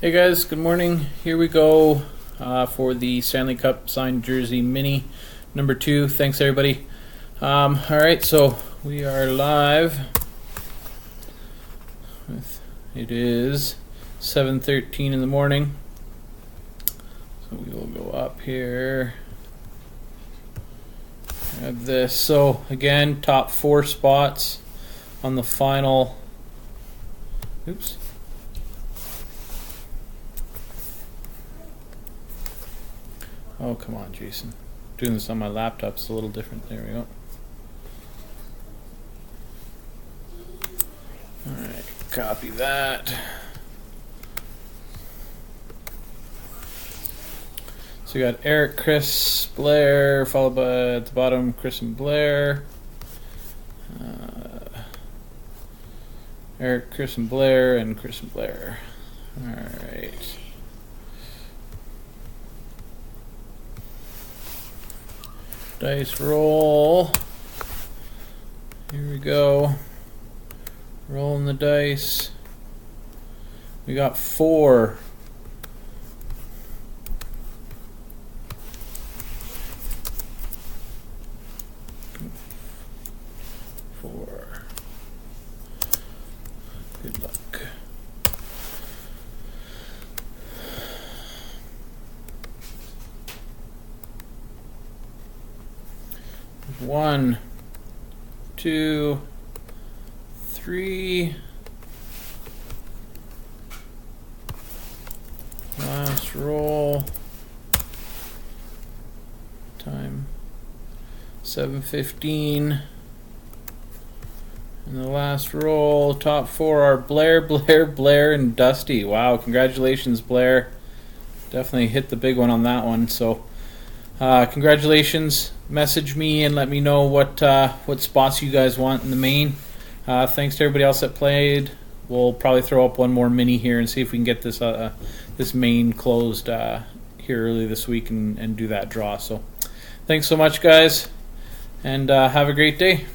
Hey guys, good morning. Here we go for the Stanley Cup signed jersey mini number 2. Thanks everybody. Alright, so we are live. It is 7:13 in the morning. So we will go up here. Grab this. So again, top 4 spots on the final. Oops. Oh, come on, Jason. Doing this on my laptop is a little different. There we go. Alright, copy that. So you got Eric, Chris, Blair, followed by at the bottom Chris and Blair. Eric, Chris and Blair, and Chris and Blair. Alright. Dice roll. Here we go. Rolling the dice. We got 4. Good luck. One, 2, 3. Last roll. Time 7:15. And the last roll, top 4 are Blair, Blair, and Dusty. Wow, congratulations, Blair. Definitely hit the big one on that one. So, congratulations. Message me and let me know what spots you guys want in the main. Thanks to everybody else that played. We'll probably throw up one more mini here and see if we can get this this main closed here early this week and do that draw. So, thanks so much, guys, and have a great day.